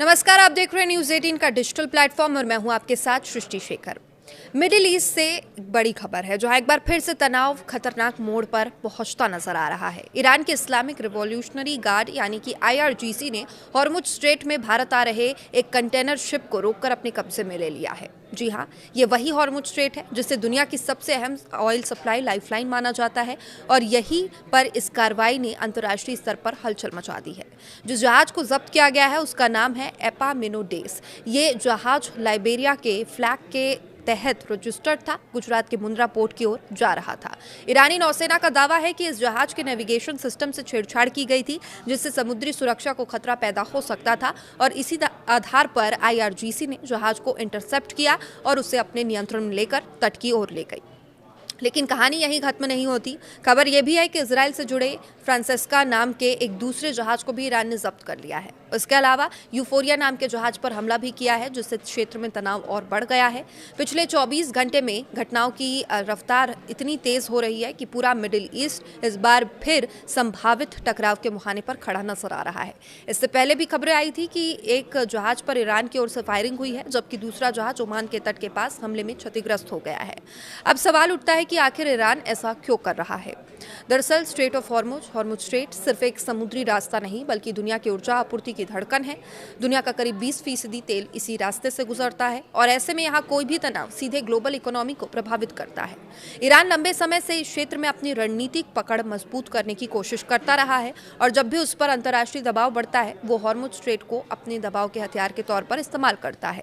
नमस्कार, आप देख रहे हैं न्यूज़ 18 का डिजिटल प्लेटफॉर्म और मैं हूं आपके साथ सृष्टि शेखर। मिडिल ईस्ट से बड़ी खबर है जहां एक बार फिर से तनाव खतरनाक मोड़ पर पहुंचता नजर आ रहा है। ईरान के इस्लामिक रिवॉल्यूशनरी गार्ड यानी कि आईआरजीसी ने हॉर्मुज स्ट्रेट में भारत आ रहे एक कंटेनर शिप को रोककर अपने कब्जे में ले लिया है। जी हाँ, ये वही हॉर्मुज स्ट्रेट है जिसे दुनिया की सबसे अहम ऑयल सप्लाई लाइफलाइन माना जाता है और यहीं पर इस कार्रवाई ने अंतर्राष्ट्रीय स्तर पर हलचल मचा दी है। जिस जहाज को जब्त किया गया है उसका नाम है एपामिनोडेस। ये जहाज लाइबेरिया के फ्लैग के तहत रजिस्टर्ड था, गुजरात के मुंद्रा पोर्ट की ओर जा रहा था। ईरानी नौसेना का दावा है कि इस जहाज के नेविगेशन सिस्टम से छेड़छाड़ की गई थी जिससे समुद्री सुरक्षा को खतरा पैदा हो सकता था और इसी आधार पर आईआरजीसी ने जहाज को इंटरसेप्ट किया और उसे अपने नियंत्रण में लेकर तट की ओर ले गई। लेकिन कहानी यहीं खत्म नहीं होती। खबर यह भी है कि इजराइल से जुड़े फ्रांसेस्का नाम के एक दूसरे जहाज को भी ईरान ने जब्त कर लिया है। इसके अलावा यूफोरिया नाम के जहाज पर हमला भी किया है जिससे क्षेत्र में तनाव और बढ़ गया है। पिछले 24 घंटे में घटनाओं की रफ्तार इतनी तेज हो रही है कि पूरा मिडिल ईस्ट इस बार फिर संभावित टकराव के मुहाने पर खड़ा नजर आ रहा है। इससे पहले भी खबरें आई थी कि एक जहाज पर ईरान की ओर से फायरिंग हुई है जबकि दूसरा जहाज ओमान के तट के पास हमले में क्षतिग्रस्त हो गया है। अब सवाल उठता है कि आखिर ईरान ऐसा क्यों कर रहा है। दरअसल स्ट्रेट ऑफ हॉर्मुज स्ट्रेट सिर्फ एक समुद्री रास्ता नहीं बल्कि दुनिया की ऊर्जा आपूर्ति की धड़कन है। दुनिया का करीब 20% तेल इसी रास्ते से गुजरता है और ऐसे में यहाँ कोई भी तनाव सीधे ग्लोबल इकोनॉमी को प्रभावित करता है। ईरान लंबे समय से इस क्षेत्र में अपनी रणनीतिक पकड़ मजबूत करने की कोशिश करता रहा है और जब भी उस पर अंतर्राष्ट्रीय दबाव बढ़ता है वो हॉर्मुज स्ट्रेट को अपने दबाव के हथियार के तौर पर इस्तेमाल करता है।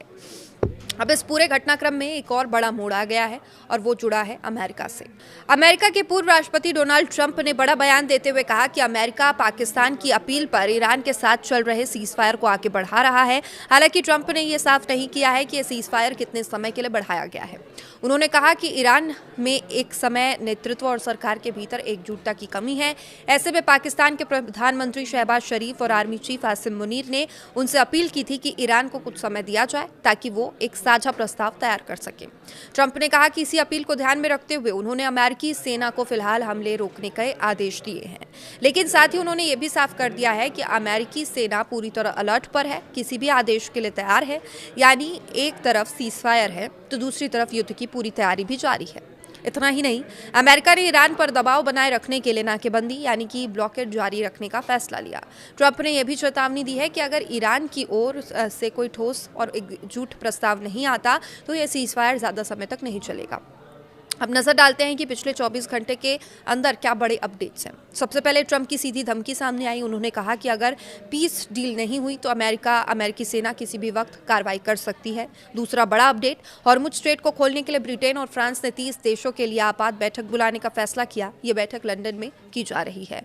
अब इस पूरे घटनाक्रम में एक और बड़ा मोड़ आ गया है और वो जुड़ा है अमेरिका से। अमेरिका के पूर्व राष्ट्रपति डोनाल्ड ट्रंप ने बड़ा बयान देते हुए कहा कि अमेरिका पाकिस्तान की अपील पर ईरान के साथ चल रहे सीजफायर को आगे बढ़ा रहा है। हालांकि ट्रंप ने यह साफ नहीं किया है कि यह सीजफायर कितने समय के लिए बढ़ाया गया है। उन्होंने कहा कि ईरान में एक समय नेतृत्व और सरकार के भीतर एकजुटता की कमी है। ऐसे में पाकिस्तान के प्रधानमंत्री शहबाज शरीफ और आर्मी चीफ आसिम मुनीर ने उनसे अपील की थी कि ईरान को कुछ समय दिया जाए ताकि वो एक साझा प्रस्ताव तैयार कर सके। ट्रंप ने कहा कि इसी अपील को ध्यान में रखते हुए उन्होंने अमेरिकी सेना को फिलहाल हमले रोकने के आदेश दिए हैं। लेकिन साथ ही उन्होंने ये भी साफ कर दिया है कि अमेरिकी सेना पूरी तरह अलर्ट पर है, किसी भी आदेश के लिए तैयार है। यानी एक तरफ सीजफायर है तो दूसरी तरफ युद्ध की पूरी तैयारी भी जारी है। इतना ही नहीं, अमेरिका ने ईरान पर दबाव बनाए रखने के लिए नाकेबंदी यानी कि ब्लॉकेड जारी रखने का फैसला लिया। ट्रंप ने यह भी चेतावनी दी है कि अगर ईरान की ओर से कोई ठोस और एकजुट प्रस्ताव नहीं आता तो यह सीजफायर ज़्यादा समय तक नहीं चलेगा। अब नजर डालते हैं कि पिछले 24 घंटे के अंदर क्या बड़े अपडेट्स हैं। सबसे पहले ट्रंप की सीधी धमकी सामने आई। उन्होंने कहा कि अगर पीस डील नहीं हुई तो अमेरिकी सेना किसी भी वक्त कार्रवाई कर सकती है। दूसरा बड़ा अपडेट, हॉर्मुज स्ट्रेट को खोलने के लिए ब्रिटेन और फ्रांस ने 30 देशों के लिए आपात बैठक बुलाने का फैसला किया। ये बैठक लंदन में की जा रही है।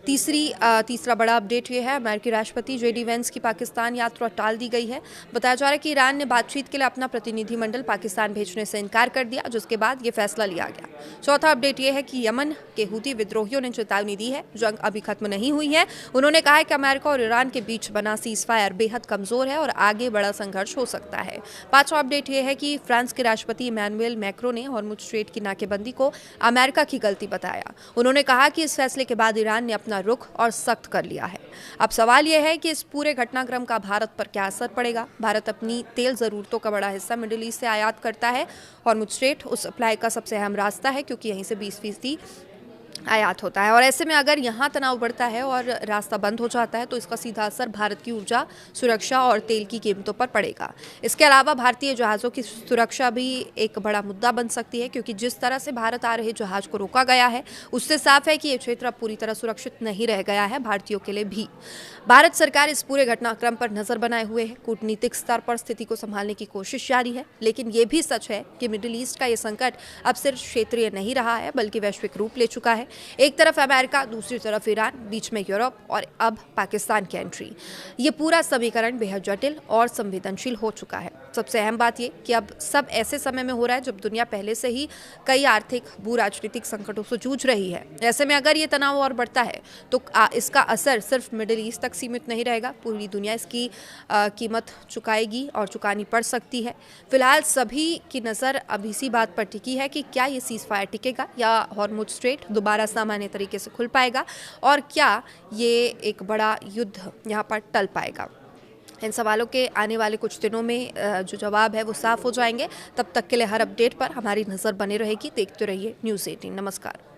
तीसरा बड़ा अपडेट ये है, अमेरिकी राष्ट्रपति JD वेंस की पाकिस्तान यात्रा टाल दी गई है। बताया जा रहा है कि ईरान ने बातचीत के लिए अपना प्रतिनिधिमंडल पाकिस्तान भेजने से इनकार कर दिया जिसके बाद ये फैसला लिया गया। चौथा अपडेट यह है कि यमन के हूती विद्रोहियों ने चेतावनी दी है, जंग अभी खत्म नहीं हुई है। उन्होंने कहा है कि अमेरिका और ईरान के बीच बना सीजफायर बेहद कमजोर है और आगे बड़ा संघर्ष हो सकता है। पांचवा अपडेट यह है कि फ्रांस के राष्ट्रपति इमैनुएल मैक्रों ने हॉर्मुज स्ट्रेट की नाकेबंदी को अमेरिका की गलती बताया। उन्होंने कहा कि इस फैसले के बाद ईरान ने अपना रुख और सख्त कर लिया है। अब सवाल यह है कि इस पूरे घटनाक्रम का भारत पर क्या असर पड़ेगा। भारत अपनी तेल जरूरतों का बड़ा हिस्सा मिडिल ईस्ट से आयात करता है। हॉर्मुज स्ट्रेट उस सप्लाई का सबसे अहम रास्ता है क्योंकि यहीं से 20% आयात होता है और ऐसे में अगर यहाँ तनाव बढ़ता है और रास्ता बंद हो जाता है तो इसका सीधा असर भारत की ऊर्जा सुरक्षा और तेल की कीमतों पर पड़ेगा। इसके अलावा भारतीय जहाज़ों की सुरक्षा भी एक बड़ा मुद्दा बन सकती है क्योंकि जिस तरह से भारत आ रहे जहाज को रोका गया है उससे साफ है कि ये क्षेत्र अब पूरी तरह सुरक्षित नहीं रह गया है भारतीयों के लिए भी। भारत सरकार इस पूरे घटनाक्रम पर नजर बनाए हुए है। कूटनीतिक स्तर पर स्थिति को संभालने की कोशिश जारी है। लेकिन ये भी सच है कि मिडिल ईस्ट का ये संकट अब सिर्फ क्षेत्रीय नहीं रहा है बल्कि वैश्विक रूप ले चुका है। एक तरफ अमेरिका, दूसरी तरफ ईरान, बीच में यूरोप और अब पाकिस्तान की एंट्री। ये पूरा समीकरण बेहद जटिल और संवेदनशील हो चुका है। सबसे अहम बात ये कि अब सब ऐसे समय में हो रहा है जब दुनिया पहले से ही कई आर्थिक भू राजनीतिक संकटों से जूझ रही है। ऐसे में अगर ये तनाव और बढ़ता है तो इसका असर सिर्फ मिडिल ईस्ट तक सीमित नहीं रहेगा, पूरी दुनिया इसकी कीमत चुकाएगी और चुकानी पड़ सकती है। फिलहाल सभी की नज़र अब इसी बात पर टिकी है कि क्या ये सीजफायर टिकेगा या हॉर्मुज स्ट्रेट दोबारा सामान्य तरीके से खुल पाएगा और क्या ये एक बड़ा युद्ध यहाँ पर टल पाएगा। इन सवालों के आने वाले कुछ दिनों में जो जवाब है वो साफ हो जाएंगे। तब तक के लिए हर अपडेट पर हमारी नज़र बनी रहेगी। देखते रहिए न्यूज़ 18। नमस्कार।